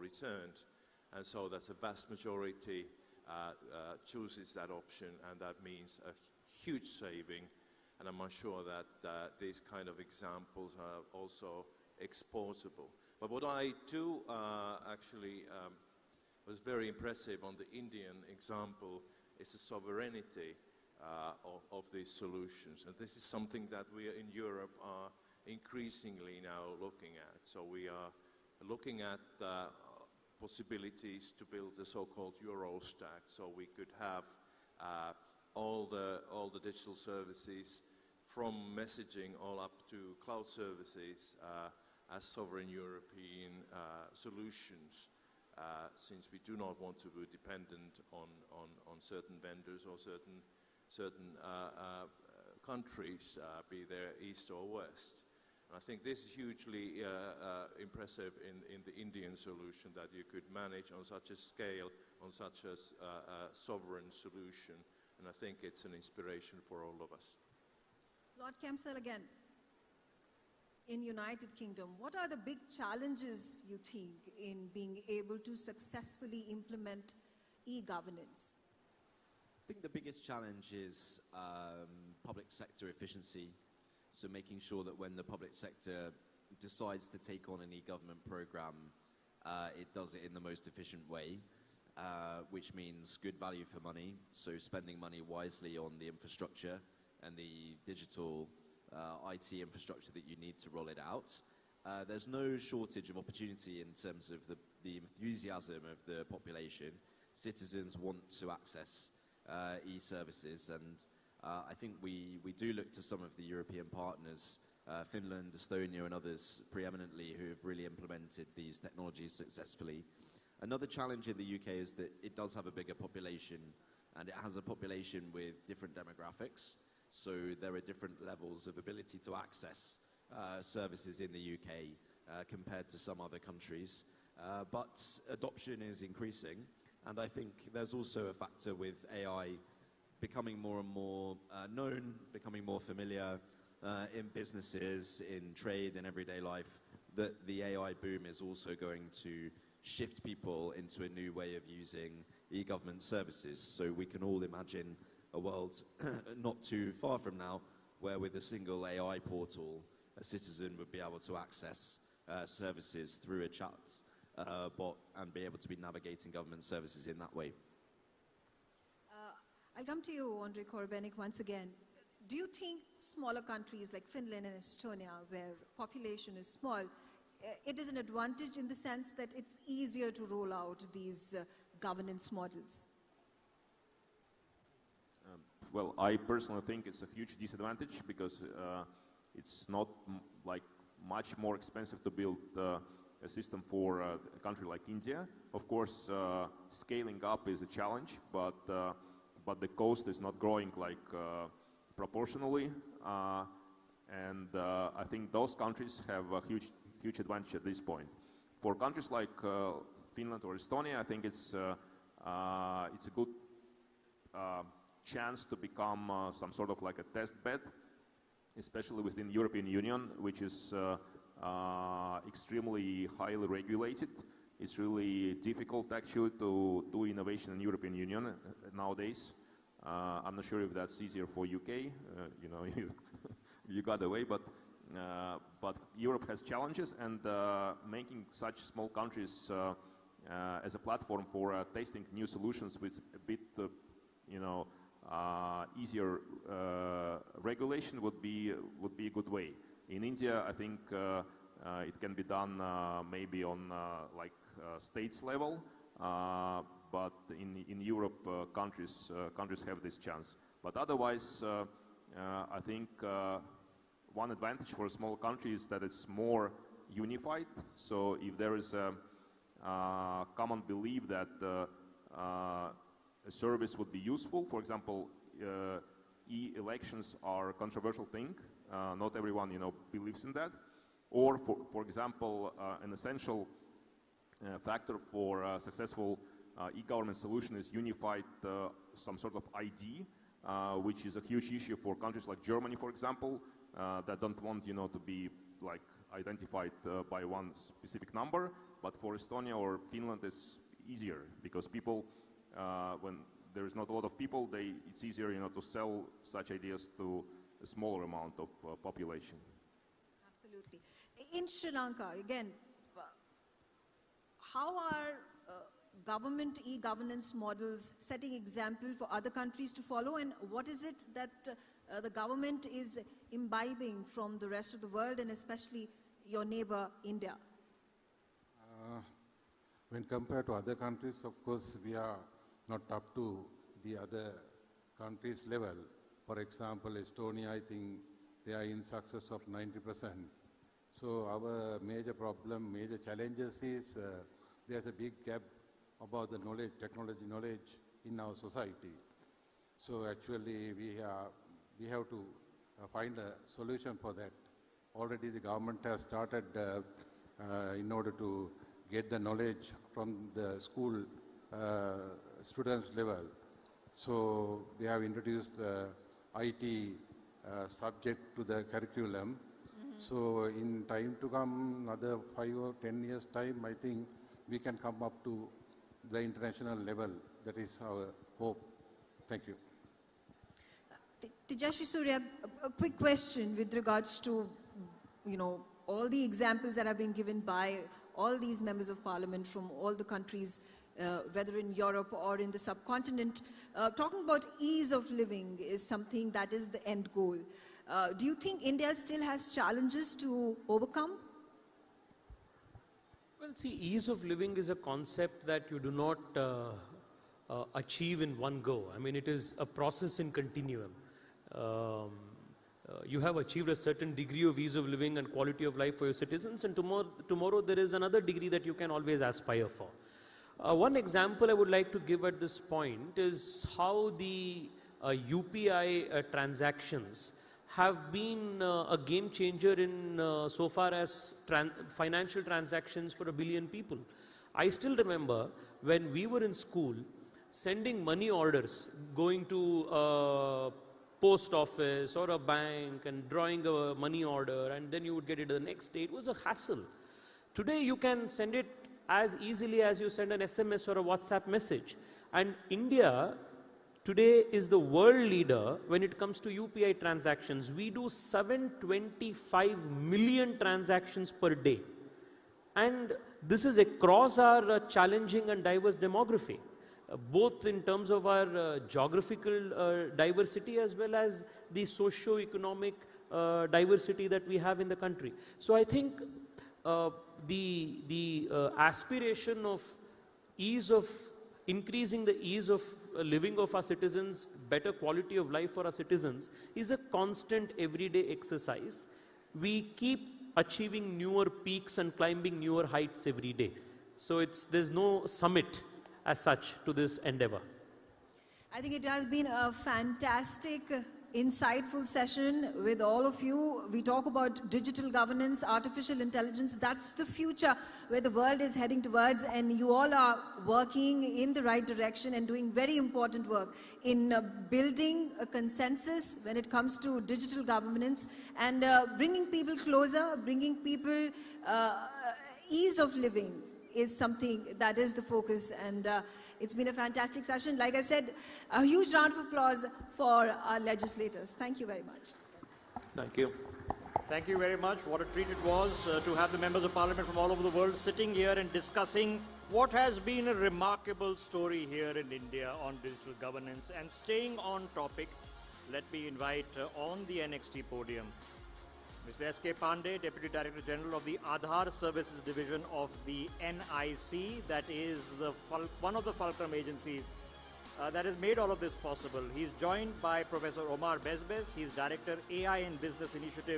returned. And so that's a vast majority chooses that option, and that means a huge saving. And I'm not sure that these kind of examples are also exportable. But what I do actually was very impressive on the Indian example is the sovereignty of these solutions. And this is something that we in Europe are increasingly now looking at. So we are looking at possibilities to build the so-called Euro stack, so we could have all the digital services from messaging all up to cloud services as sovereign European solutions, since we do not want to be dependent on certain vendors or certain countries, be they east or west. I think this is hugely impressive in the Indian solution, that you could manage on such a scale, on such a sovereign solution, and I think it's an inspiration for all of us. Lord Kempsell, again, in United Kingdom, what are the big challenges you think in being able to successfully implement e-governance? I think the biggest challenge is public sector efficiency. So making sure that when the public sector decides to take on an e-government program, it does it in the most efficient way, which means good value for money. So spending money wisely on the infrastructure and the digital IT infrastructure that you need to roll it out. There's no shortage of opportunity in terms of the enthusiasm of the population. Citizens want to access e-services, and I think we do look to some of the European partners, Finland, Estonia and others preeminently, who have really implemented these technologies successfully. Another challenge in the UK is that it does have a bigger population, and it has a population with different demographics. So there are different levels of ability to access services in the UK compared to some other countries. But adoption is increasing, and I think there's also a factor with AI becoming more and more known, becoming more familiar in businesses, in trade, in everyday life, that the AI boom is also going to shift people into a new way of using e-government services. So we can all imagine a world not too far from now where with a single AI portal, a citizen would be able to access services through a chat bot and be able to be navigating government services in that way. I'll come to you, Andrei Korobenik, once again. Do you think smaller countries like Finland and Estonia, where population is small, it is an advantage in the sense that it's easier to roll out these governance models? Well, I personally think it's a huge disadvantage because it's not like much more expensive to build a system for a country like India. Of course, scaling up is a challenge, but the cost is not growing like proportionally, and I think those countries have a huge advantage at this point. For countries like Finland or Estonia, I think it's a good chance to become some sort of like a test bed, especially within the European Union, which is extremely highly regulated. It's really difficult actually to do innovation in the European Union nowadays. I'm not sure if that's easier for UK. You know, you got away, but Europe has challenges, and making such small countries as a platform for testing new solutions with a bit, you know, easier regulation would be a good way. In India, I think it can be done maybe on like states level, but in Europe, countries have this chance. But otherwise, I think one advantage for a small country is that it's more unified. So if there is a common belief that a service would be useful, for example, e-elections are a controversial thing. Not everyone, you know, believes in that. Or, for example, an essential factor for a successful e-government solution is unified some sort of ID, which is a huge issue for countries like Germany, for example, that don't want, you know, to be like identified by one specific number. But for Estonia or Finland, it's easier because people, when there is not a lot of people, it's easier, to sell such ideas to a smaller amount of population. Absolutely. In Sri Lanka, again, how are government e-governance models setting example for other countries to follow, and what is it that the government is imbibing from the rest of the world, and especially your neighbor, India? When compared to other countries, of course, we are not up to the other countries' level. For example, Estonia, I think they are in success of 90%. So our major problem, major challenges is there's a big gap about the knowledge, technology knowledge in our society. So actually we have to find a solution for that. Already the government has started in order to get the knowledge from the school students level. So we have introduced the IT subject to the curriculum. So in time to come, another 5 or 10 years time, I think we can come up to the international level. That is our hope. Thank you. Tejashwi Surya, a quick question with regards to, all the examples that have been given by all these members of parliament from all the countries, whether in Europe or in the subcontinent. Talking about ease of living is something that is the end goal. Do you think India still has challenges to overcome? Well, see, ease of living is a concept that you do not achieve in one go. I mean, it is a process in continuum. You have achieved a certain degree of ease of living and quality of life for your citizens, and tomorrow there is another degree that you can always aspire for. One example I would like to give at this point is how the UPI transactions have been a game changer in so far as financial transactions for 1 billion people. I still remember when we were in school, sending money orders, going to a post office or a bank and drawing a money order, and then you would get it the next day. It was a hassle. Today you can send it as easily as you send an SMS or a WhatsApp message. And India today is the world leader when it comes to UPI transactions. We do 725 million transactions per day. And this is across our challenging and diverse demography, both in terms of our geographical diversity as well as the socio-economic diversity that we have in the country. So I think the aspiration of increasing the ease of living of our citizens, better quality of life for our citizens, is a constant everyday exercise. We keep achieving newer peaks and climbing newer heights every day. So there's no summit as such to this endeavor. I think it has been a fantastic, insightful session with all of you. We talk about digital governance, artificial intelligence. That's the future where the world is heading towards, and you all are working in the right direction and doing very important work in building a consensus when it comes to digital governance and bringing people closer, bringing people ease of living is something that is the focus, and it's been a fantastic session. Like I said, a huge round of applause for our legislators. Thank you very much. Thank you. Thank you very much. What a treat it was to have the members of parliament from all over the world sitting here and discussing what has been a remarkable story here in India on digital governance. And staying on topic, let me invite on the NXT podium Mr. S.K. Pandey, Deputy Director General of the Aadhaar Services Division of the NIC, that is one of the fulcrum agencies that has made all of this possible. He's joined by Professor Omar Bezbez. He's Director AI and Business Initiative